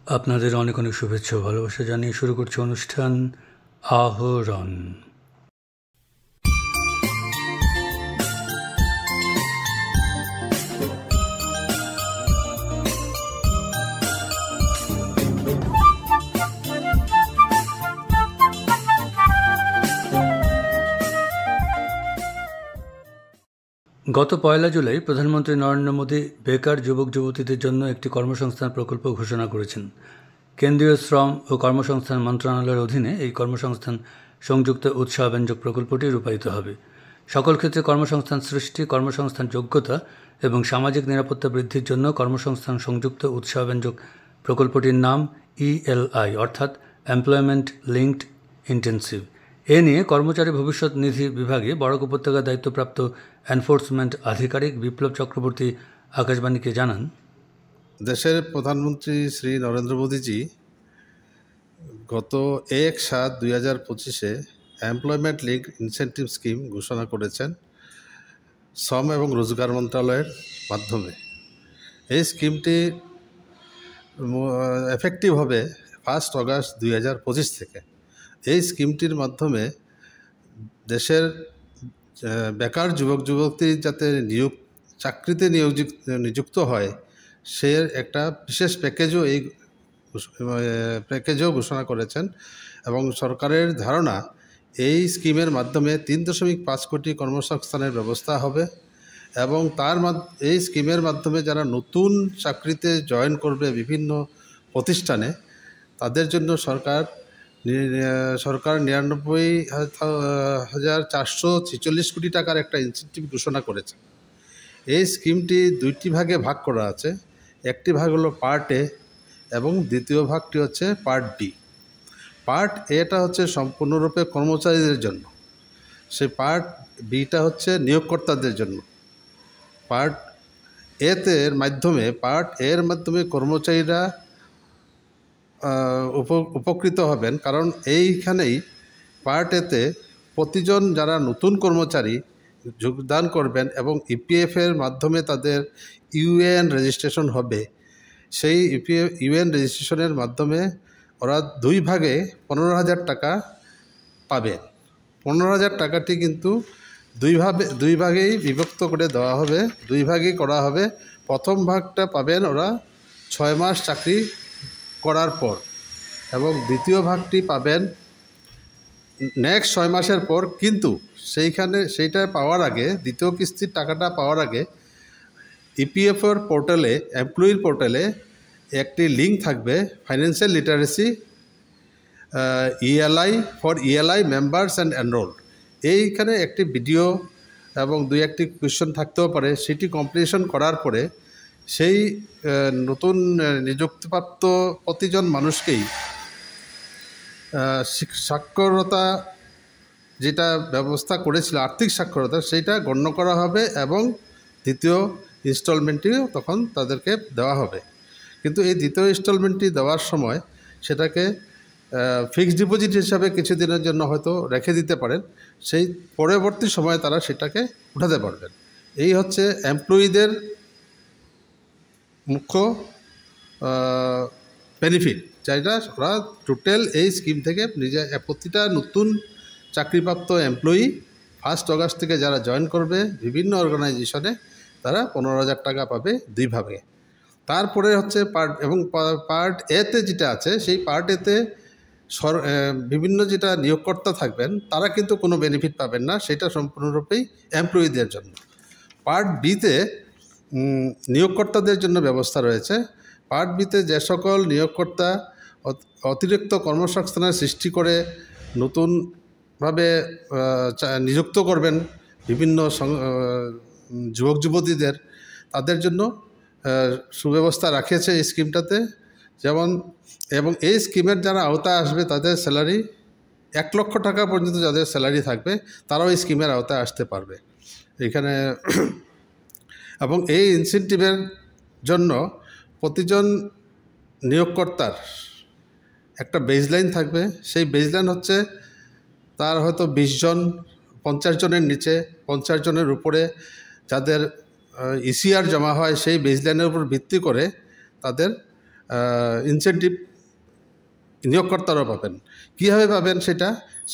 আপনাদের অনেক অনেক শুভেচ্ছা ও ভালোবাসা জানিয়ে শুরু করছি অনুষ্ঠান আহরণ। গত ১ জুলাই প্রধানমন্ত্রী নরেন্দ্র মোদী বেকার যুবক যুবতীদের জন্য একটি কর্মসংস্থান প্রকল্প ঘোষণা করেছেন। কেন্দ্রীয় শ্রম ও কর্মসংস্থান মন্ত্রণালয়ের অধীনে এই কর্মসংস্থান সংযুক্ত উৎসাহব্যঞ্জক প্রকল্পটি রূপায়িত হবে। সকল ক্ষেত্রে কর্মসংস্থান সৃষ্টি, কর্মসংস্থান যোগ্যতা এবং সামাজিক নিরাপত্তা বৃদ্ধির জন্য কর্মসংস্থান সংযুক্ত উৎসাহব্যঞ্জক প্রকল্পটির নাম ELI অর্থাৎ এমপ্লয়মেন্ট লিঙ্কড ইন্টেন্সিভ। এ নিয়ে কর্মচারী ভবিষ্যৎ নিধি বিভাগে বরাক উপত্যকার দায়িত্বপ্রাপ্ত এনফোর্সমেন্ট আধিকারিক বিপ্লব চক্রবর্তী আকাশবাণীকে জানান, দেশের প্রধানমন্ত্রী শ্রী নরেন্দ্র মোদীজি গত ১/৭/২০২৫ এমপ্লয়মেন্ট লিঙ্ক ইনসেন্টিভ স্কিম ঘোষণা করেছেন শ্রম এবং রোজগার মন্ত্রণালয়ের মাধ্যমে। এই স্কিমটি এফেক্টিভ হবে 1 অগাস্ট ২০২৫ থেকে। এই স্কিমটির মাধ্যমে দেশের বেকার যুবক যুবতী যাতে চাকরিতে নিযুক্ত হয় সে একটা বিশেষ প্যাকেজও ঘোষণা করেছেন এবং সরকারের ধারণা এই স্কিমের মাধ্যমে ৩.৫ কোটি কর্মসংস্থানের ব্যবস্থা হবে এবং এই স্কিমের মাধ্যমে যারা নতুন চাকরিতে জয়েন করবে বিভিন্ন প্রতিষ্ঠানে তাদের জন্য সরকার ৯৯,৪৪৬ কোটি টাকার একটা ইনসেন্টিভ ঘোষণা করেছে। এই স্কিমটি 2টি ভাগে ভাগ করা আছে। একটি ভাগ হলো পার্ট এ এবং দ্বিতীয় ভাগটি হচ্ছে পার্ট বি। পার্ট এটা হচ্ছে সম্পূর্ণরূপে কর্মচারীদের জন্য, সেই পার্ট বিটা হচ্ছে নিয়োগকর্তাদের জন্য। পার্ট এর মাধ্যমে কর্মচারীরা উপকৃত হবেন, কারণ এইখানেই পার্ট এতে প্রতিজন যারা নতুন কর্মচারী যোগদান করবেন এবং ইপিএফের মাধ্যমে তাদের ইউএএন রেজিস্ট্রেশন হবে। সেই ইউএএন রেজিস্ট্রেশনের মাধ্যমে ওরা 2 ভাগে 15,000 টাকা পাবেন। 15,000 টাকাটি কিন্তু দুই ভাগেই বিভক্ত করে দেওয়া হবে, 2 ভাগেই করা হবে। প্রথম ভাগটা পাবেন ওরা 6 মাস চাকরি করার পর এবং দ্বিতীয় ভাগটি পাবেন নেক্সট 6 মাসের পর। কিন্তু সেইটা পাওয়ার আগে, দ্বিতীয় কিস্তির টাকাটা পাওয়ার আগে ইপিএফওর পোর্টালে, এমপ্লয়ির পোর্টালে একটি লিঙ্ক থাকবে, financial literacy ELI members and enrol. এইখানে একটি ভিডিও এবং 2-1টি কোয়েশ্চন থাকতেও পারে। সেটি কমপ্লিশন করার পরে সেই নতুন নিযুক্তিপ্রাপ্ত প্রতিজন মানুষকেই সাক্ষরতা যেটা ব্যবস্থা করেছিল, আর্থিক সাক্ষরতা, সেইটা গণ্য করা হবে এবং দ্বিতীয় ইনস্টলমেন্টটিও তখন তাদেরকে দেওয়া হবে। কিন্তু এই দ্বিতীয় ইনস্টলমেন্টটি দেওয়ার সময় সেটাকে ফিক্সড ডিপোজিট হিসাবে কিছুদিনের জন্য হয়তো রেখে দিতে পারেন, সেই পরবর্তী সময়ে তারা সেটাকে উঠাতে পারবেন। এই হচ্ছে এমপ্লয়িদের মুখ্য বেনিফিট, যেটা ওরা টোটাল এই স্কিম থেকে প্রতিটা নতুন চাকরিপ্রাপ্ত এমপ্লয়ি 1 অগাস্ট থেকে যারা জয়েন করবে বিভিন্ন অর্গানাইজেশনে তারা 15,000 টাকা পাবে 2 ভাগে। তারপরে হচ্ছে পার্ট এতে যেটা আছে, সেই পার্ট এতে বিভিন্ন যেটা নিয়োগকর্তা থাকবেন তারা কিন্তু কোনো বেনিফিট পাবেন না, সেটা সম্পূর্ণরূপেই এমপ্লয়িদের জন্য। পার্ট বিতে নিয়োগকর্তাদের জন্য ব্যবস্থা রয়েছে। পার্ট বিতে যে সকল নিয়োগকর্তা অতিরিক্ত কর্মসংস্থানের সৃষ্টি করে নতুনভাবে নিযুক্ত করবেন বিভিন্ন যুবক যুবতীদের, তাদের জন্য সুব্যবস্থা রাখিয়েছে এই স্কিমটাতে। এবং এই স্কিমের যারা আওতায় আসবে তাদের স্যালারি 1 লক্ষ টাকা পর্যন্ত যাদের স্যালারি থাকবে তারাও এই স্কিমের আওতায় আসতে পারবে এখানে। এবং এই ইনসেন্টিভের জন্য প্রতিজন নিয়োগকর্তার একটা বেজলাইন থাকবে। সেই বেজলাইন হচ্ছে তার হয়তো 20 জন, 50 জনের নিচে, 50 জনের উপরে যাদের ECR জমা হয়, সেই বেজলাইনের উপর ভিত্তি করে তাদের ইনসেন্টিভ নিয়োগকর্তারাও পাবেন। কীভাবে পাবেন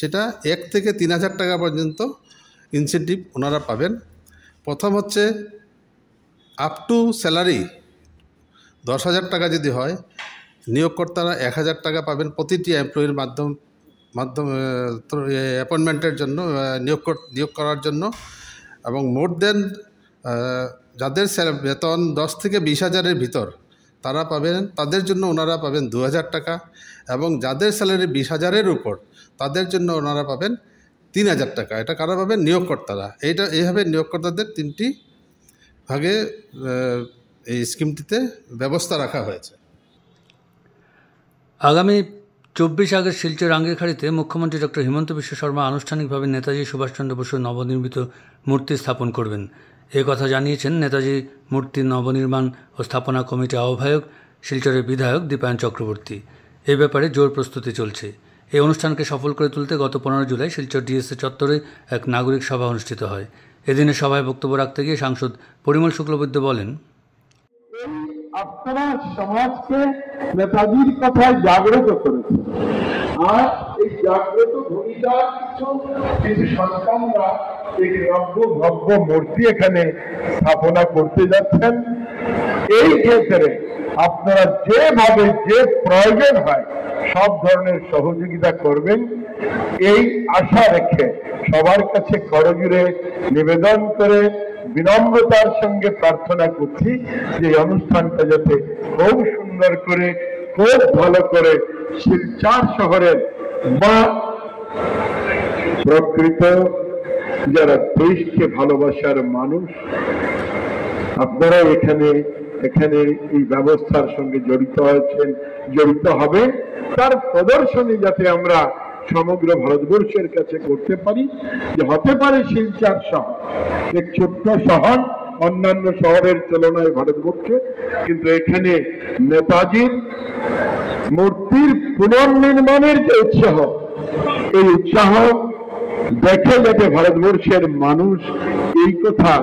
সেটা 1 থেকে 3,000 টাকা পর্যন্ত ইনসেন্টিভ ওনারা পাবেন। প্রথম হচ্ছে আপ টু স্যালারি 10,000 টাকা যদি হয়, নিয়োগকর্তারা 1,000 টাকা পাবেন প্রতিটি এমপ্লয়ির মাধ্যমে অ্যাপয়েন্টমেন্টের জন্য, নিয়োগ করার জন্য। এবং মোর দেন যাদের বেতন 10 থেকে 20,000-এর ভিতর তারা পাবেন, তাদের জন্য ওনারা পাবেন 2,000 টাকা। এবং যাদের স্যালারি 20,000-এর উপর তাদের জন্য ওনারা পাবেন 3,000 টাকা। এটা কারা পাবেন? নিয়োগকর্তারা। এইভাবে নিয়োগকর্তাদের 3টি ভাগে এই স্কিমটিতে ব্যবস্থা রাখা হয়েছে। আগামী 24 আগস্ট শিলচর আঙ্গিরখাড়িতে মুখ্যমন্ত্রী ডক্টর হিমন্ত বিশ্ব শর্মা আনুষ্ঠানিকভাবে নেতাজি সুভাষচন্দ্র বসুর নবনির্মিত মূর্তি স্থাপন করবেন। এ কথা জানিয়েছেন নেতাজি মূর্তি নবনির্মাণ ও স্থাপনা কমিটির আহ্বায়ক শিলচরের বিধায়ক দীপায়ন চক্রবর্তী। এ ব্যাপারে জোর প্রস্তুতি চলছে। এই অনুষ্ঠানকে সফল করে তুলতে গত 15 জুলাই শিলচর ডিএসএ চত্বরে এক নাগরিক সভা অনুষ্ঠিত হয়। এদিনের সভায় বক্তব্য রাখতে গিয়ে সাংসদ পরিমল শুক্লবৈদ্য বলেন, আপনারা সমাজকে নেতাজির কথায় জাগ্রত করেছেন, আর এই জাগ্রত ভূমিকার কিছু সন্তানরা এই ভব্য মূর্তি এখানে স্থাপনা করতে যাচ্ছেন। এই ক্ষেত্রে আপনারা যেভাবে যে প্রয়োজন হয় সব ধরনের সহযোগিতা করবেন, এই আশা রেখে সবার কাছে করজোড়ে নিবেদন করে বিনম্রতার সঙ্গে প্রার্থনা করছি যে অনুষ্ঠানটা যাতে খুব সুন্দর করে, খুব ভালো করে শিলচর শহরের বা প্রকৃত যারা দেশকে ভালোবাসার মানুষ আপনারা এখানে এই ব্যবস্থার সঙ্গে জড়িত হয়েছেন, জড়িত হবে, তার প্রদর্শনী যাতে আমরা সমগ্র ভারতবর্ষের কাছে করতে পারি। যে হতে পারে শিলচর শহর এক ছোট্ট শহর অন্যান্য শহরের তুলনায় ভারতবর্ষে, কিন্তু এখানে নেতাজির মূর্তির পুনর্নির্মাণের যে উৎসাহ, এই উৎসাহ দেখে যাতে ভারতবর্ষের মানুষ এই কথা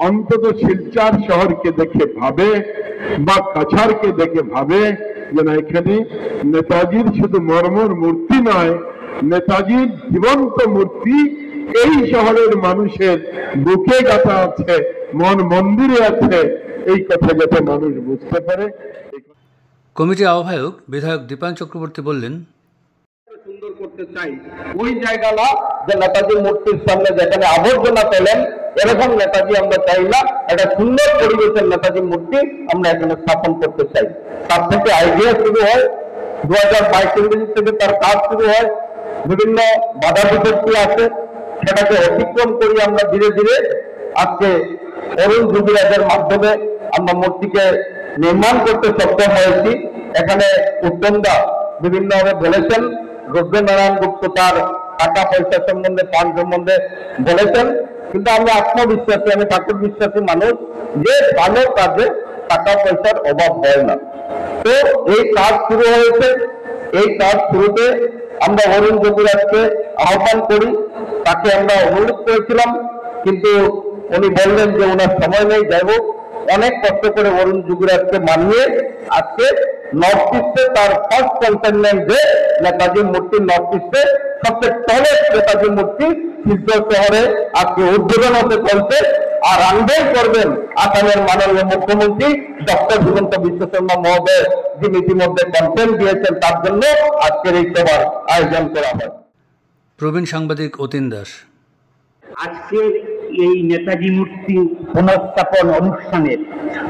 অন্তত শিলচর শহরকে দেখে ভাবে বা কাছাড়কে দেখে ভাবে যে না, এখানে নেতাজির শুধু মর্মর মূর্তি নয়, নেতাজির জীবন্ত মূর্তি এই শহরের মানুষের বুকে গাঁথা আছে, মন মন্দিরে আছে, এই কথা যাতে মানুষ বুঝতে পারে। কমিটির আহ্বায়ক বিধায়ক দীপায়ন চক্রবর্তী বললেন, সুন্দর করতে চাই ওই জায়গাটা যে নেতাজির মূর্তির সামনে যেখানে আবর্জনা পেলেন, এরকম নেতাজি আমরা চাই না। একটা সুন্দর পরিবেশের নেতাজির মূর্তি আমরা এখানে স্থাপন করতে চাই। তার থেকে আইডিয়া শুরু হয়, 2022 থেকে তার কাজ শুরু হয়। বিভিন্ন বাধা বিপত্তি আছে, সেটাকে অতিক্রম করি আমরা ধীরে ধীরে আজকে অরুণ যুবরাজের মাধ্যমে আমরা মূর্তিকে নির্মাণ করতে সক্ষম হয়েছি। এখানে উত্তমদা বিভিন্নভাবে বলেছেন, রুদ্রনারায়ণ গুপ্ত তার টাকা পয়সা সম্বন্ধে, পান সম্বন্ধে বলেছেন, কিন্তু আমরা আত্মবিশ্বাসী, আমি ঠাকুর বিশ্বাসী মানুষ, যে ভালো কাজে টাকা পয়সার অভাব হয় না। তো এই কাজ শুরু হয়েছে, এই কাজ শুরুতে আমরা অরুণ যুবরাজকে আহ্বান করি, তাকে আমরা অনুরোধ করেছিলাম, কিন্তু উনি বললেন যে ওনার সময় নেই। যাই হোক, অনেক কষ্ট করে অরুণ যুবরাজকে মানিয়ে আজকে নর্থ ইস্টে তার ফার্স্ট কনসাইনমেন্ট যে নেতাজির মূর্তি, নর্থ ইস্টে সবচেয়ে টলের নেতাজির মূর্তি শিলচর শহরে আজকে উদ্বোধন হতে চলছে। আর আনবেল করবেন আসামের মাননীয় মুখ্যমন্ত্রী ডক্টর হিমন্ত বিশ্ব শর্মা মহোদয়, যিনি ইতিমধ্যে কনসেন্ট দিয়েছেন, তার জন্য আজকের এই সভার আয়োজন করা হয়। প্রবীণ সাংবাদিক অতীন দাস, আজকের এই নেতাজি মূর্তি পুনঃস্থাপন অনুষ্ঠানের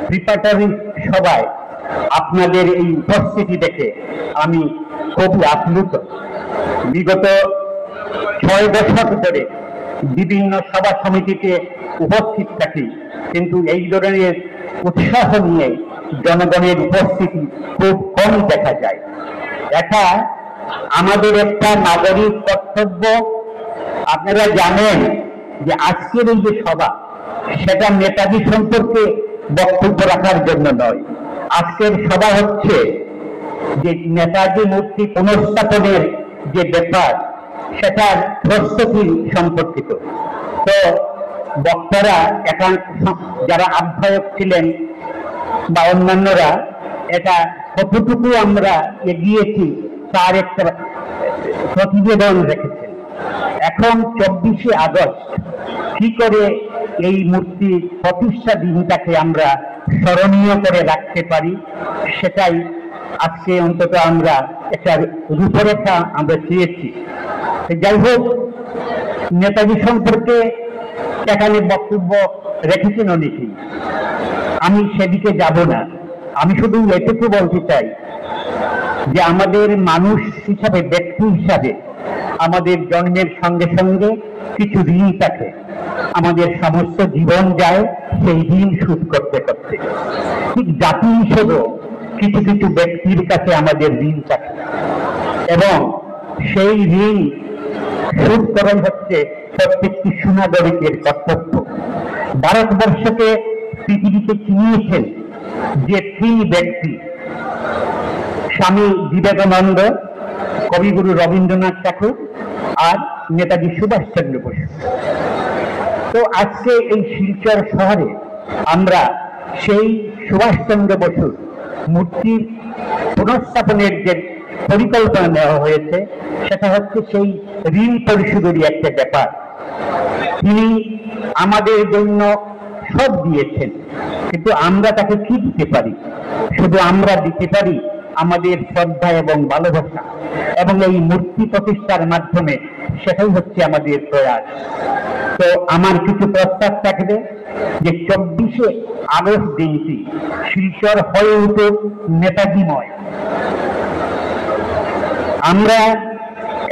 প্রিপারেটরি সভায় আপনাদের এই উপস্থিতি দেখে আমি খুবই আপ্লুত। বিগত 6 বছর ধরে বিভিন্ন সভা সমিতিতে উপস্থিত থাকি, কিন্তু এই ধরনের উৎসাহ নিয়ে জনগণের উপস্থিতি খুব কম দেখা যায়। এটা আমাদের একটা নাগরিক কর্তব্য। আপনারা জানেন যে আজকের এই যে সভা, সেটা নেতাজি সম্পর্কে বক্তব্য রাখার জন্য নয়। আজকের সভা হচ্ছে যে নেতাজি মূর্তি পুনঃস্থাপনের যে ব্যাপার, সেটার প্রস্তুতি সম্পর্কিত। তো বক্তারা এখন যারা আহ্বায়ক ছিলেন বা অন্যান্যরা এটা কতটুকু আমরা এগিয়েছি তার একটা প্রতিবেদন রেখেছেন। এখন 24শে আগস্ট কি করে এই মূর্তি প্রতিষ্ঠা দিনটাকে আমরা স্মরণীয় করে রাখতে পারি, সেটাই আজকে অন্তত আমরা একটা রূপরেখা আমরা চেয়েছি। যাই হোক, নেতাজি সম্পর্কে এখানে বক্তব্য রেখেছেন অনেকেই, আমি সেদিকে যাব না। আমি শুধু এটুকু বলতে চাই যে আমাদের মানুষ হিসাবে, ব্যক্তি হিসাবে আমাদের জন্মের সঙ্গে সঙ্গে কিছু ঋণ থাকে, আমাদের সমস্ত জীবন যায় সেই ঋণ শোধ করতে করতে। ঠিক জাতি হিসেবেও কিছু কিছু ব্যক্তির কাছে আমাদের ঋণ থাকে, এবং সেই ঋণ শোধ করাই হচ্ছে প্রত্যেকটি সুনাগরিকের কর্তব্য। ভারতবর্ষকে পৃথিবীতে চিনিয়েছেন যে তিন ব্যক্তি, স্বামী বিবেকানন্দ, কবিগুরু রবীন্দ্রনাথ ঠাকুর আর নেতাজি সুভাষচন্দ্র বসু। তো আজকে এই শিলচর শহরে আমরা সেই সুভাষচন্দ্র বসুর মূর্তির পুনঃস্থাপনের যে পরিকল্পনা নেওয়া হয়েছে, সেটা হচ্ছে সেই ঋণ পরিশোধেরই একটা ব্যাপার। তিনি আমাদের জন্য সব দিয়েছেন, কিন্তু আমরা তাকে কি দিতে পারি? শুধু আমরা দিতে পারি আমাদের শ্রদ্ধা এবং ভালোবাসা, এবং এই মূর্তি প্রতিষ্ঠার মাধ্যমে সেটাই হচ্ছে আমাদের প্রয়াস। তো আমার কিছু প্রস্তাব থাকবে যে 24শে আগস্ট দিনটি শিলচর হয়ে উঠুক নেতাজিময়। আমরা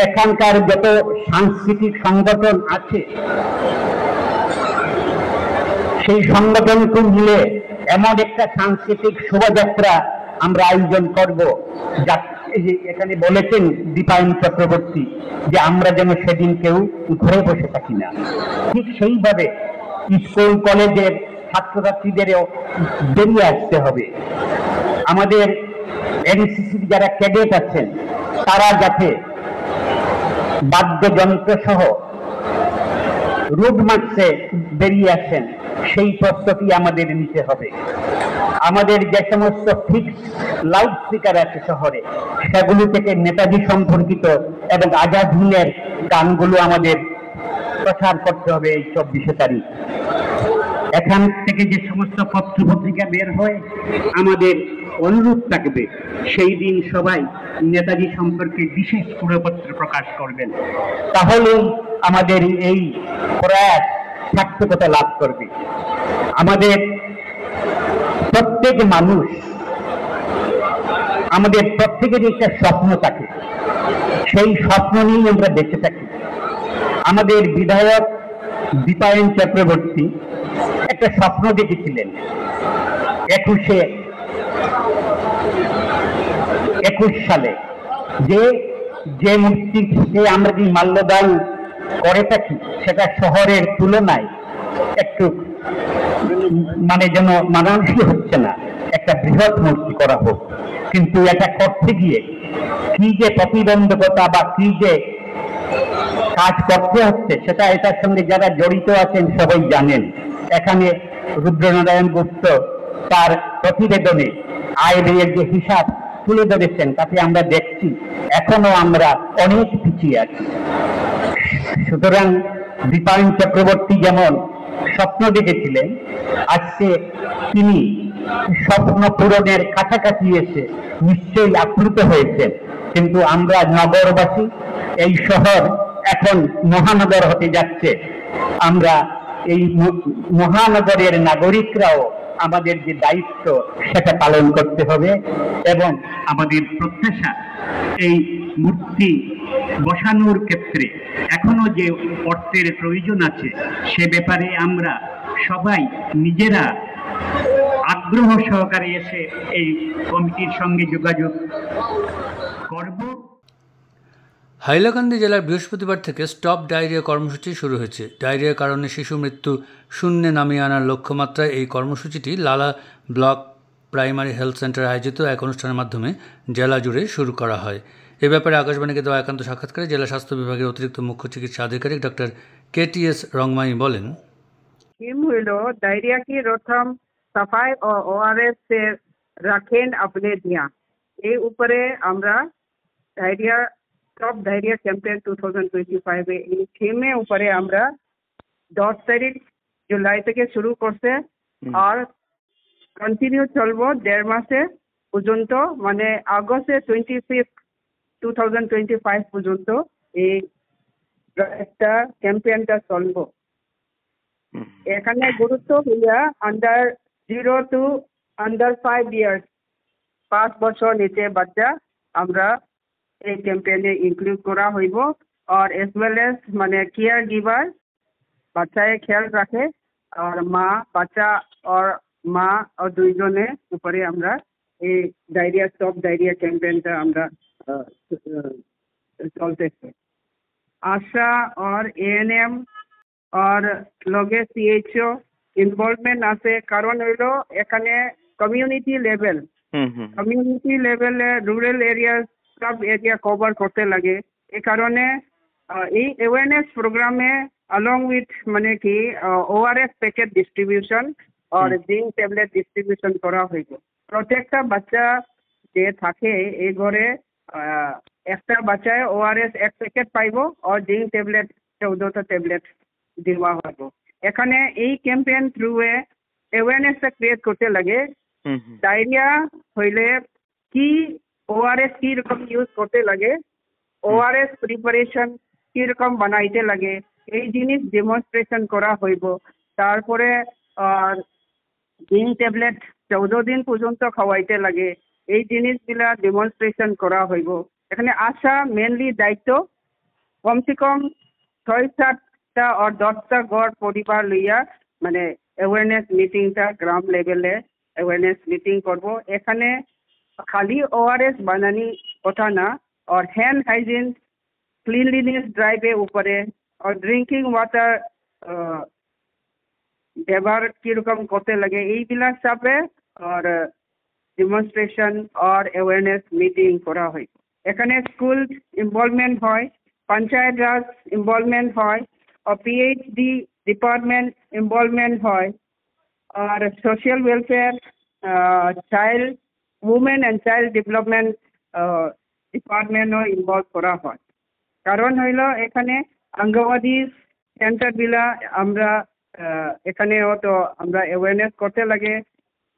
এখানকার যত সাংস্কৃতিক সংগঠন আছে সেই সংগঠনকে মিলে এমন একটা সাংস্কৃতিক শোভাযাত্রা আমরা আয়োজন করব, যা এখানে বলেছেন দীপায়ন চক্রবর্তী যে আমরা যেন সেদিন কেউ ঘরে বসে থাকি না। ঠিক সেইভাবে স্কুল কলেজের ছাত্রছাত্রীদেরও বেরিয়ে আসতে হবে। আমাদের এনসিসির যারা ক্যাডেট আছেন তারা যাতে বাদ্যযন্ত্র সহ রোড মার্চে বেরিয়ে আসেন, সেই প্রস্তুতি আমাদের নিতে হবে। আমাদের যে সমস্ত ফিক্স লাউড স্পিকার আছে শহরে, সেগুলো থেকে নেতাজি সম্পর্কিত এবং আজাদ হিন্দের গানগুলো আমাদের প্রচার করতে হবে এই 24শে তারিখ। এখান থেকে যে সমস্ত পত্র পত্রিকা বের হয়, আমাদের অনুরোধ থাকবে সেই দিন সবাই নেতাজি সম্পর্কে বিশেষ কুড়পত্র প্রকাশ করবেন, তাহলেই আমাদের এই প্রয়াস সার্থকতা লাভ করবে। আমাদের প্রত্যেক মানুষ, আমাদের প্রত্যেকেরই একটা স্বপ্ন থাকে, সেই স্বপ্ন নিয়ে আমরা বেঁচে থাকি। আমাদের বিধায়ক দীপায়ন চক্রবর্তী একটা স্বপ্ন দেখেছিলেন 21 সালে, যে মূর্তি থেকে আমরা যে মাল্যদান করে থাকি সেটা শহরের তুলনায় একটু মানে যেন মানানসই হচ্ছে না, একটা বৃহৎ মূর্তি করা হোক। কিন্তু এটা করতে গিয়ে কি যে প্রতিবন্ধকতা বা কি যে কাজ করতে হচ্ছে, সেটা এটার সঙ্গে যারা জড়িত আছেন সবাই জানেন। এখানে রুদ্রনারায়ণ গুপ্ত তার প্রতিবেদনে আয় ব্যয়ের যে হিসাব তুলে ধরেছেন, তাতে আমরা দেখছি এখনো আমরা অনেক পিছিয়ে আছি। সুতরাং দীপায়ন চক্রবর্তী যেমন স্বপ্ন দেখেছিলেন, আজকে তিনি স্বপ্ন পূরণের কাছাকাছি এসে নিশ্চয়ই আপ্লুত হয়েছেন। কিন্তু আমরা নগরবাসী, এই শহর এখন মহানগর হতে যাচ্ছে, আমরা এই মহানগরের নাগরিকরাও আমাদের যে দায়িত্ব সেটা পালন করতে হবে। এবং আমাদের প্রত্যাশা, এই মূর্তি বসানোর ক্ষেত্রে এখনো যে অর্থের প্রয়োজন আছে, সে ব্যাপারে আমরা সবাই নিজেরা আগ্রহ সহকারে এসে এই কমিটির সঙ্গে যোগাযোগ করব। হাইলাকান্দি জেলার বৃহস্পতিবার থেকে স্টপ ডায়রিয়া কর্মসূচি শুরু হয়েছে। ডায়রিয়ার কারণে শিশু মৃত্যু শূন্যে নামিয়ে আনার লক্ষ্যমাত্রায় এই কর্মসূচিটি লালা ব্লক প্রাইমারি হেলথ সেন্টারে আয়োজিত এক অনুষ্ঠানের মাধ্যমে জেলা জুড়ে শুরু করা হয়। এ ব্যাপারে আকাশবাণীকে দেওয়া একান্ত সাক্ষাৎকারে জেলা স্বাস্থ্য বিভাগের অতিরিক্ত মুখ্য চিকিৎসা আধিকারিক ডক্টর KTS রংমাই বলেন, स्कीम हुई डायरिया की रोकथाम, सफाई और ORS से रखें अपने ध्यान। এই উপরে আমরা ডায়রিয়া টপ ডায়রিয়া ক্যাম্পেইন 2025 এই থিমে উপরে আমরা 10 তারিখ জুলাই থেকে শুরু করছে আর কন্টিনিউ চলবো 1.5 মাসে পর্যন্ত, মানে আগস্টে 25 2025 পর্যন্ত এই একটা ক্যাম্পেইনটা চলবো। এখানে গুরুত্ব হইয়া আন্ডার 0 to আন্ডার 5 ইয়ার্স 5 বছর নিচে বাচ্চা আমরা এই ক্যাম্পেইনে ইনক্লুড করা হইব। আর এজ ওয়েল এজ মানে কেয়ার গিভার বাচ্চায় খেয়াল রাখে আর বাচ্চা আর মা আর দুইজনে উপরে আমরা এই ডায়রিয়া স্টপ ডায়রিয়া ক্যাম্পেইনটা আমরা চলতেছে। আশা আর এএনএম আর লগে সিএইচও ইনভলভমেন্ট আছে, কারণ হইলো এখানে কমিউনিটি লেভেলে রুরাল এরিয়া সব এরিয়া কভার করতে লাগে। এই কারণে এই অ্যাওয়ারনেস প্রোগ্রামে along with মানে কি ওআরএস প্যাকেট ডিস্ট্রিবিউশন আর জিঙ্ক ট্যাবলেট ডিস্ট্রিবিউশন করা হইব। প্রত্যেকটা বাচ্চা যে থাকে এই ঘরে একটা বাচ্চায় ওআরএস 1 প্যাকেট পাইব আর জিঙ্ক ট্যাবলেট 14টা ট্যাবলেট দেওয়া হইব। এখানে এই ক্যাম্পেইন থ্রুয়ে অ্যাওয়ারনেসটা ক্রিয়েট করতে লাগে। ডায়রিয়া হইলে কি ওআরএস কি রকম ইউজ করতে লাগে, ওআরএস প্রিপারেশন কি রকম বানাইতে লাগে, এই জিনিস ডেমনস্ট্রেশন করা হইব। তারপরে আর জিঙ্ক ট্যাবলেট 14 দিন পর্যন্ত খাওয়াইতে লাগে, এই জিনিসগুলা ডেমনস্ট্রেশন করা হইব। এখানে আশা মেনলি দায়িত্ব কমসে কম 6-7টা আর 10টা গড় পরিবার লইয়া মানে অ্যাওয়ারনেস মিটিংটা গ্রাম লেভেলে অ্যাওয়ারনেস মিটিং করব। এখানে খালি ওআরএস বানানি কথা না, আর হ্যান্ড হাইজিন ক্লিনলিনেস ড্রাইভে উপরে আর ড্রিঙ্কিং ওয়াটার ব্যবহার কিরকম করতে লাগে এইগুলা সবে আর ডেমনস্ট্রেশন আর অ্যাওয়ারনেস মিটিং করা হয়। এখানে স্কুল ইনভলভমেন্ট হয়, পঞ্চায়েত রাজ ইনভলভমেন্ট হয় আর পিএইচডি ডিপার্টমেন্ট ইনভলভমেন্ট হয় আর social welfare child women and child development ডিপার্টমেন্টও ইনভলভ করা হয়। কারণ হইল এখানে অঙ্গনওয়াড়ি সেন্টারগুলা আমরা এখানেও তো আমরা অ্যাওয়ারনেস করতে লাগে।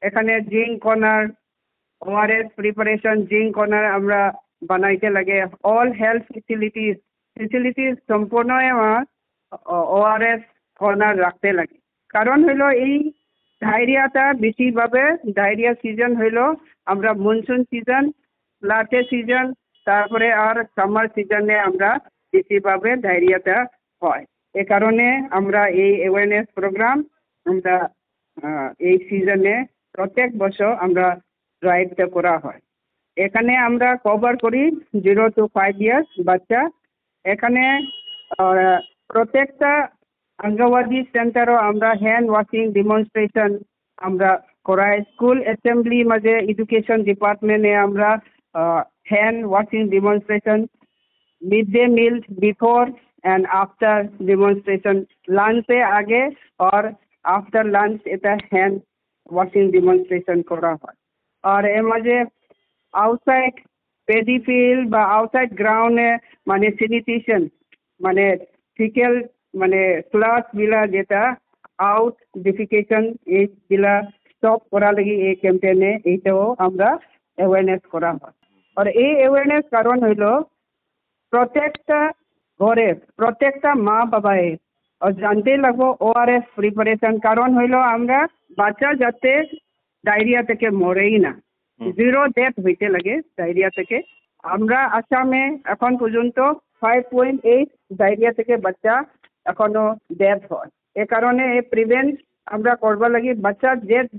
এখানে zinc corner ORS preparation zinc corner আমরা বানাইতে লাগে। অল হেলথ ফেসিলিটিস সম্পূর্ণ ওআরএস কর্নার রাখতে লাগে। কারণ হইল এই ডায়রিয়াটা বেশিভাবে ডায়রিয়া সিজন হইল আমরা মনসুন সিজন, লাটে সিজন, তারপরে আর সামার সিজনে আমরা বেশিভাবে ডায়রিয়াটা হয়। এ কারণে আমরা এই অ্যাওয়ারনেস প্রোগ্রাম আমরা এই সিজনে প্রত্যেক বছর আমরা ড্রাইভটা করা হয়। এখানে আমরা কভার করি 0 to 5 ইয়ার্স বাচ্চা। এখানে প্রত্যেকটা অঙ্গনওয়াড়ি সেন্টারও আমরা হ্যান্ড ওয়াশিং ডেমনস্ট্রেশন আমরা করাই। স্কুল অ্যাসেম্বলি মাঝে এডুকেশন ডিপার্টমেন্টে আমরা hand washing demonstration, mid day meal before and after demonstration, lunch এ আগে আর আফটার লাঞ্চ এটা হ্যান্ড ওয়াশিং ডেমনস্ট্রেশন করা হয়। আর এর মাঝে আউটসাইড পেডি ফিল্ড বা আউটসাইড গ্রাউন্ডে মানে স্যানিটেশন মানে ফিকেল মানে ক্লাসগুলা যেটা আউট ডিফিকেশন এইগুলা স্টপ করা লাগি এই ক্যাম্পেইনে এইটাও আমরা অ্যাওয়ারনেস করা হয়। আর এই অ্যাওয়ারনেস কারণ হইল প্রত্যেকটা ঘরে প্রত্যেকটা মা বাবায় জানতে লাগবো ওআরএস প্রিপারেশন। কারণ হইল আমরা বাচ্চা যাতে ডায়রিয়া থেকে মরেই না, 0 ডেথ হইতে লাগে ডায়রিয়া থেকে। আমরা আসামে এখন পর্যন্ত 5.8 ডায়রিয়া থেকে বাচ্চা এখনো ডেথ হয়। এ কারণে এই প্রিভেন্ট আমরা করবার লাগি বাচ্চা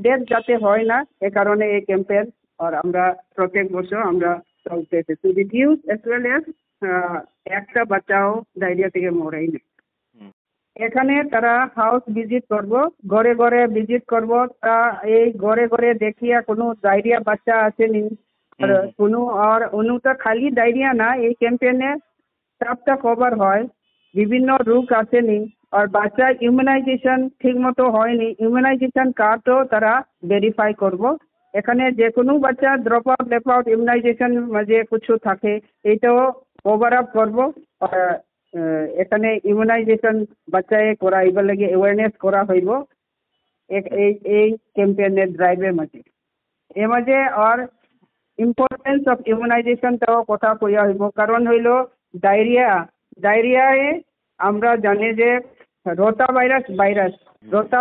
ডেথ যাতে হয় না, এ কারণে এই ক্যাম্পেইন আর আমরা প্রত্যেক বছর আমরা চলতেছে to reduce as well as একটা বাচ্চাও ডায়রিয়া থেকে মরেই না। এখানে তারা হাউস ভিজিট করব, ঘরে ঘরে ভিজিট করব। তা এই ঘরে ঘরে দেখিয়া কোনো ডায়রিয়া বাচ্চা আসেনি কোনো, আর অনুটা খালি ডায়রিয়া না, এই ক্যাম্পেইনে সবটা কভার হয়, বিভিন্ন রোগ আসেনি আর বাচ্চার ইমিউনাইজেশন ঠিক মতো হয়নি, ইমিউনাইজেশন কার্ডও তারা ভেরিফাই করব। এখানে যে কোনো বাচ্চা ড্রপ আউট লেপ আউট ইমিউনাইজেশন যে কিছু থাকে এইটাও কভার আপ করবো। এখানে ইমিউনাইজেশন বাচ্চায় করাইব লাগে অ্যাওয়ারনেস করা হইব এই ক্যাম্পেইনের ড্রাইভের মাঝে। এর মাঝে আর ইম্পর্টেন্স অফ ইমিউনাইজেশনটাও কথা কইয়া হইব। কারণ হইল ডায়রিয়ায় আমরা জানি যে রোটা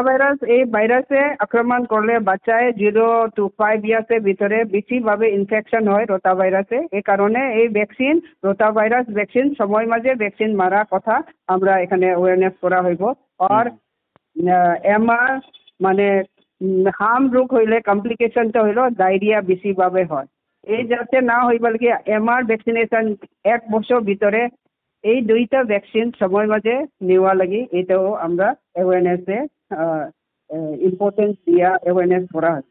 ভাইরাস এই ভাইরাসে আক্রমণ করলে বাচ্চায় 0 to 5 ইয়ার্সের ভিতরে বেশিভাবে ইনফেকশন হয় রোটা ভাইরাসে। এই কারণে এই ভ্যাকসিন রোটা ভাইরাস ভ্যাকসিন সময় মাঝে ভ্যাকসিন মারা কথা আমরা এখানে অ্যাওয়ারনেস করা হইব। আর এমআর মানে হার্ম রোগ হইলে কমপ্লিকেশনটা হইল ডায়রিয়া বেশিভাবে হয়। এই যাতে না হইব লাগে এমআর ভ্যাকসিনেশন 1 বছর ভিতরে এই 2টা ভ্যাকসিন সময় মাঝে নেওয়া লাগে। এটাও আমরা অ্যাওয়ারনেসে ইম্পর্টেন্স দিয়া অ্যাওয়ারনেস করা হয়।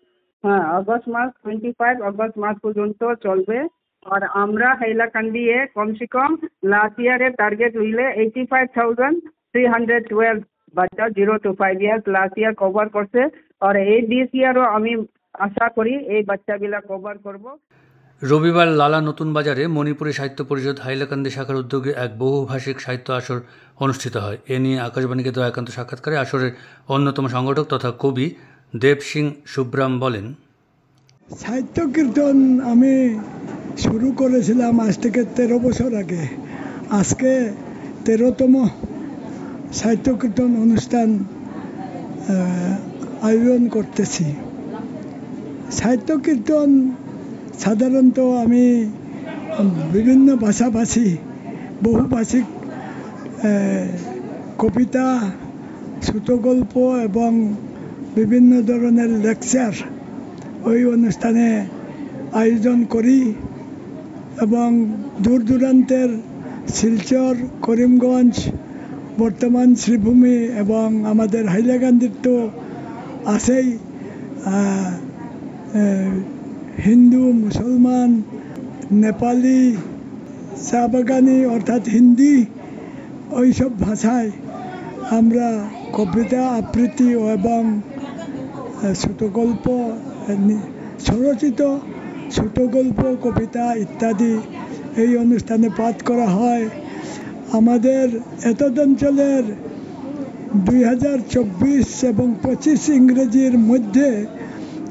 হ্যাঁ, আগস্ট মাস 25 আগস্ট মাস পর্যন্ত চলবে। আর আমরা হাইলাকান্দিয়ে কমসে কম লাস্ট ইয়ারের টার্গেট হইলে 85,312 বাচ্চা 0 to 5 years last year cover করছে। আর এই দিস ইয়ারও আমি আশা করি এই বাচ্চাগুলা কভার করব। রবিবার লালা নতুন বাজারে মণিপুরী সাহিত্য পরিষদ হাইলাকান্দি শাখার উদ্যোগে এক বহুভাষিক সাহিত্য আসর অনুষ্ঠিত হয়। এ নিয়ে আকাশবাণীকে দেওয়া একান্ত সাক্ষাৎকারে আসরের অন্যতম সংগঠক তথা কবি দেব সিং সুব্রাম বলেন, সাহিত্য কীর্তন আমি শুরু করেছিলাম আজ থেকে 13 বছর আগে। আজকে 13তম সাহিত্য কীর্তন অনুষ্ঠান আয়োজন করতেছি। সাহিত্য কীর্তন সাধারণত আমি বিভিন্ন ভাষাভাষী বহুভাষিক কবিতা, ছোটগল্প এবং বিভিন্ন ধরনের লেকচার ওই অনুষ্ঠানে আয়োজন করি এবং দূর দূরান্তের শিলচর, করিমগঞ্জ, বর্তমান শ্রীভূমি এবং আমাদের হাইলাকান্দির তো আছেই হিন্দু, মুসলমান, নেপালি, চা বাগানি অর্থাৎ হিন্দি ওইসব ভাষায় আমরা কবিতা আবৃত্তি এবং ছোটগল্প, স্বরচিত ছোটগল্প, কবিতা ইত্যাদি এই অনুষ্ঠানে পাঠ করা হয়। আমাদের এতদ অঞ্চলের 2024 এবং 25 ইংরেজির মধ্যে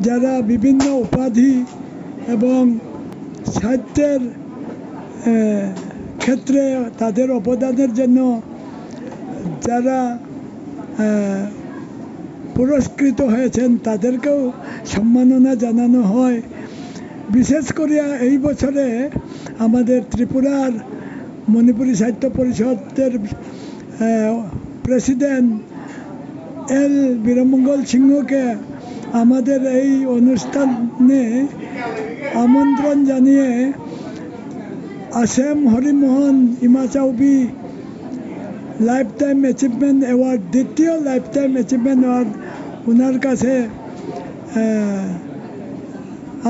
যারা বিভিন্ন উপাধি এবং সাহিত্যের ক্ষেত্রে তাদের অবদানের জন্য যারা পুরস্কৃত হয়েছেন তাদেরকেও সম্মাননা জানানো হয়। বিশেষ করে এই বছরে আমাদের ত্রিপুরার মণিপুরী সাহিত্য পরিষদের প্রেসিডেন্ট এল বীরমঙ্গল সিংহকে আমাদের এই অনুষ্ঠানে আমন্ত্রণ জানিয়ে আসাম হরিমোহন ইমা চৌবি লাইফ টাইম অ্যাচিভমেন্ট অ্যাওয়ার্ড, দ্বিতীয় লাইফ টাইম অ্যাচিভমেন্ট অ্যাওয়ার্ড ওনার কাছে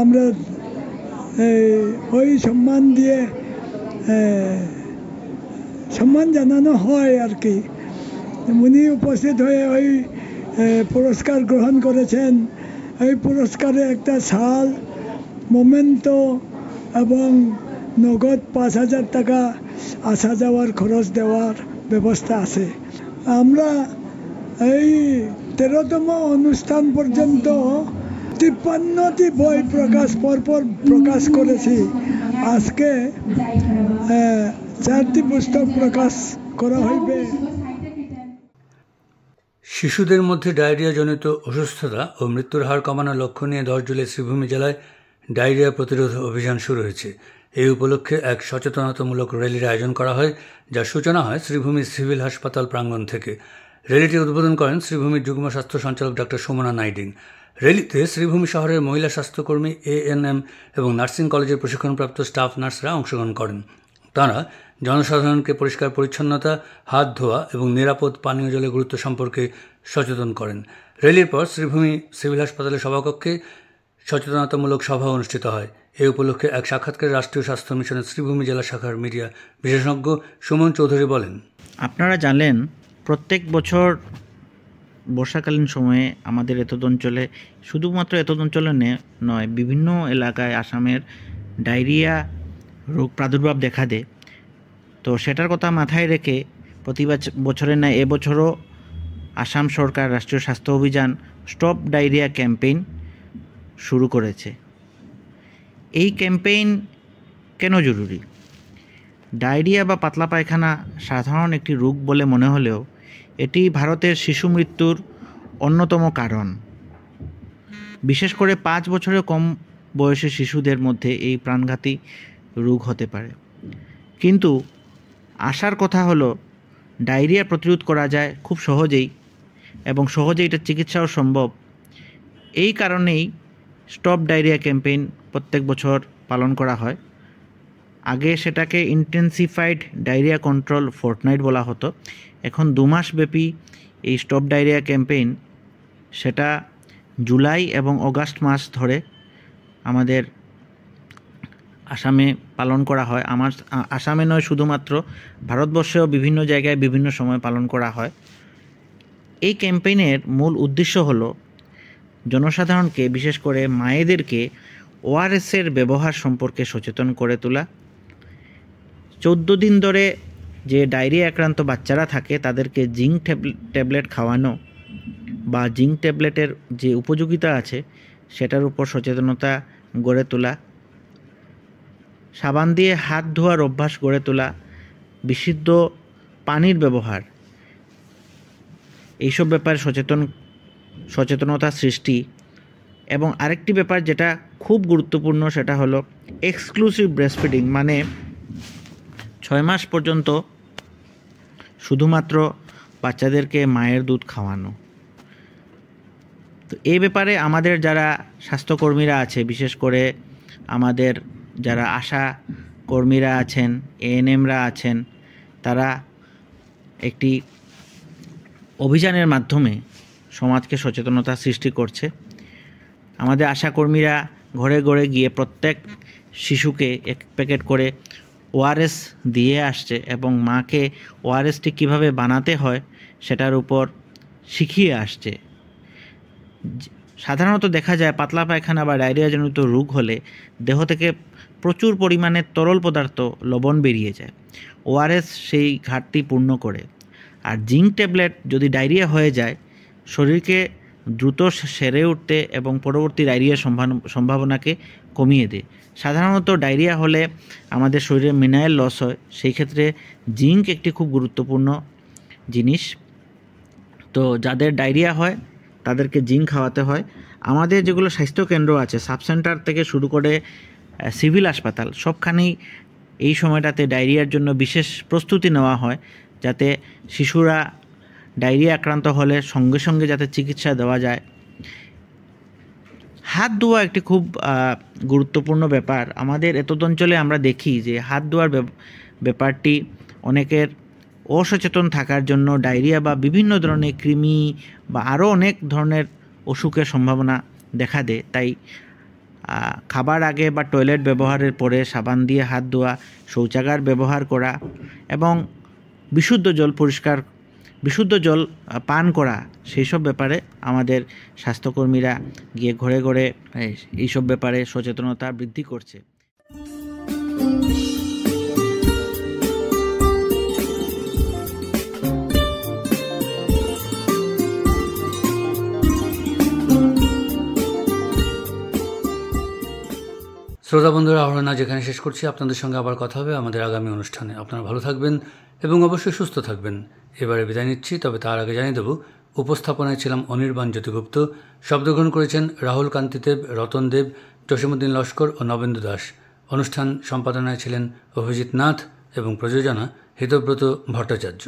আমরা ওই সম্মান দিয়ে সম্মান জানানো হয় আর কি। উনি উপস্থিত হয়ে ওই পুরস্কার গ্রহণ করেছেন। এই পুরস্কারে একটা শাল, মোমেন্টো এবং নগদ 5,000 টাকা আসা যাওয়ার খরচ দেওয়ার ব্যবস্থা আছে। আমরা এই 13তম অনুষ্ঠান পর্যন্ত 53টি বই পরপর প্রকাশ করেছি। আজকে 4টি পুস্তক প্রকাশ করা হইবে। শিশুদের মধ্যে ডায়রিয়াজনিত অসুস্থতা ও মৃত্যুর হার কমানোর লক্ষ্য নিয়ে 10 জুলাই শ্রীভূমি জেলায় ডায়রিয়া প্রতিরোধ অভিযান শুরু হয়েছে। এই উপলক্ষে এক সচেতনতামূলক র্যালির আয়োজন করা হয়, যার সূচনা হয় শ্রীভূমি সিভিল হাসপাতাল প্রাঙ্গণ থেকে। র্যালিটি উদ্বোধন করেন শ্রীভূমির যুগ্ম স্বাস্থ্য সঞ্চালক ডক্টর সুমনা নাইডিং। র্যালিতে শ্রীভূমি শহরের মহিলা স্বাস্থ্যকর্মী, ANM এবং নার্সিং কলেজের প্রশিক্ষণপ্রাপ্ত স্টাফ নার্সরা অংশগ্রহণ করেন। তাঁরা জনসাধারণকে পরিষ্কার পরিচ্ছন্নতা, হাত ধোয়া এবং নিরাপদ পানীয় জলের গুরুত্ব সম্পর্কে সচেতন করেন। র্যালির পর শ্রীভূমি সিভিল হাসপাতালের সভাকক্ষে সচেতনতামূলক সভা অনুষ্ঠিত হয়। এই উপলক্ষে এক সাক্ষাৎকারে রাষ্ট্রীয় স্বাস্থ্য মিশনের শ্রীভূমি জেলা শাখার মিডিয়া বিশেষজ্ঞ সুমন চৌধুরী বলেন, আপনারা জানেন প্রত্যেক বছর বর্ষাকালীন সময়ে আমাদের এতদ অঞ্চলে, শুধুমাত্র এতদ অঞ্চলে নয়, বিভিন্ন এলাকায় আসামের ডায়রিয়া রোগ প্রাদুর্ভাব দেখা দেয়। তো সেটার কথা মাথায় রেখে প্রতি বছরের ন্যায় এবছরও আসাম সরকার রাষ্ট্রীয় স্বাস্থ্য অভিযান স্টপ ডায়রিয়া ক্যাম্পেইন শুরু করেছে। এই ক্যাম্পেইন কেন জরুরি? ডায়রিয়া বা পাতলা পায়খানা সাধারণ একটি রোগ বলে মনে হলেও এটি ভারতের শিশু মৃত্যুর অন্যতম কারণ। বিশেষ করে 5 বছরের কম বয়সী শিশুদের মধ্যে এই প্রাণঘাতী রোগ হতে পারে। কিন্তু আশার কথা হলো ডায়রিয়া প্রতিরোধ করা যায় খুব সহজেই, এবং সহজেই এটা চিকিৎসাও সম্ভব। এই কারণেই স্টপ ডায়রিয়া ক্যাম্পেইন প্রত্যেক বছর পালন করা হয়। আগে সেটাকে ইন্টেন্সিফাইড ডায়রিয়া কন্ট্রোল ফোর্টনাইট বলা হতো। এখন 2 মাস ব্যাপী এই স্টপ ডায়রিয়া ক্যাম্পেইন, সেটা জুলাই এবং অগাস্ট মাস ধরে আমাদের আসামে পালন করা হয়। আসামে নয়, শুধুমাত্র ভারতবর্ষেও বিভিন্ন জায়গায় বিভিন্ন সময় পালন করা হয়। এই ক্যাম্পেইনের মূল উদ্দেশ্য হলো জনসাধারণকে, বিশেষ করে মায়েদেরকে ওআরএসের ব্যবহার সম্পর্কে সচেতন করে তোলা। 14 দিন ধরে যে ডায়রিয়া আক্রান্ত বাচ্চারা থাকে তাদেরকে জিঙ্ক ট্যাবলেট খাওয়ানো বা জিঙ্ক ট্যাবলেটের যে উপযোগিতা আছে সেটার উপর সচেতনতা গড়ে তোলা। সাবান দিয়ে হাত ধোয়ার অভ্যাস গড়ে তোলা, বিশুদ্ধ পানির ব্যবহার, এইসব ব্যাপারে সচেতনতা সৃষ্টি। এবং আরেকটি ব্যাপার যেটা খুব গুরুত্বপূর্ণ, সেটা হলো এক্সক্লুসিভ ব্রেস্টফিডিং, মানে 6 মাস পর্যন্ত শুধুমাত্র বাচ্চাদেরকে মায়ের দুধ খাওয়ানো। তো এই ব্যাপারে আমাদের যারা স্বাস্থ্যকর্মীরা আছে, বিশেষ করে আমাদের যারা আশা কর্মীরা আছেন, এএনএমরা আছেন, তারা একটি অভিযানের মাধ্যমে সমাজকে সচেতনতা সৃষ্টি করছে। আমাদের আশাকর্মীরা ঘরে ঘরে গিয়ে প্রত্যেক শিশুকে 1 প্যাকেট করে ওআরএস দিয়ে আসছে এবং মাকে ওআরএসটি কীভাবে বানাতে হয় সেটার উপর শিখিয়ে আসছে। সাধারণত দেখা যায় পাতলা পায়খানা বা ডায়রিয়াজনিত রোগ হলে দেহ থেকে প্রচুর পরিমাণে তরল পদার্থ, লবণ বেরিয়ে যায়। ওআরএস সেই ঘাটতি পূর্ণ করে। আর জিঙ্ক ট্যাবলেট যদি ডায়রিয়া হয়ে যায়, শরীরকে দ্রুত সেরে উঠতে এবং পরবর্তী ডায়রিয়ার সম্ভাবনাকে কমিয়ে দেয়। সাধারণত ডায়রিয়া হলে আমাদের শরীরে মিনারেল লস হয়, সেই ক্ষেত্রে জিঙ্ক একটি খুব গুরুত্বপূর্ণ জিনিস। তো যাদের ডায়রিয়া হয় তাদেরকে জিঙ্ক খাওয়াতে হয়। আমাদের যেগুলো স্বাস্থ্যকেন্দ্র আছে, সাবসেন্টার থেকে শুরু করে সিভিল হাসপাতাল, সবখানেই এই সময়টাতে ডায়রিয়ার জন্য বিশেষ প্রস্তুতি নেওয়া হয়, যাতে শিশুরা ডায়রিয়া আক্রান্ত হলে সঙ্গে সঙ্গে যাতে চিকিৎসা দেওয়া যায়। হাত ধোয়া একটি খুব গুরুত্বপূর্ণ ব্যাপার। আমাদের এতদ অঞ্চলে আমরা দেখি যে হাত ধোয়ার ব্যাপারটি অনেকের অসচেতন থাকার জন্য ডায়রিয়া বা বিভিন্ন ধরনের কৃমি বা আরও অনেক ধরনের অসুখের সম্ভাবনা দেখা দেয়। তাই খাবার আগে বা টয়লেট ব্যবহারের পরে সাবান দিয়ে হাত ধোয়া, শৌচাগার ব্যবহার করা এবং বিশুদ্ধ জল পান করা, সেই সব ব্যাপারে আমাদের স্বাস্থ্যকর্মীরা গিয়ে ঘরে ঘরে এইসব ব্যাপারে সচেতনতা বৃদ্ধি করছে। শ্রোতা বন্ধুরা, আমরা যেখানে শেষ করছি, আপনাদের সঙ্গে আবার কথা হবে আমাদের আগামী অনুষ্ঠানে। আপনারা ভালো থাকবেন এবং অবশ্যই সুস্থ থাকবেন। এবারে বিদায় নিচ্ছি, তবে তার আগে জানিয়ে দেব, উপস্থাপনায় ছিলাম অনির্বাণ জ্যোতিগুপ্ত, শব্দগ্রহণ করেছেন রাহুল কান্তি দেব, রতন দেব, জসীমউদ্দিন লস্কর ও নবেন্দু দাস। অনুষ্ঠান সম্পাদনায় ছিলেন অভিজিৎ নাথ এবং প্রযোজনা হিতব্রত ভট্টাচার্য।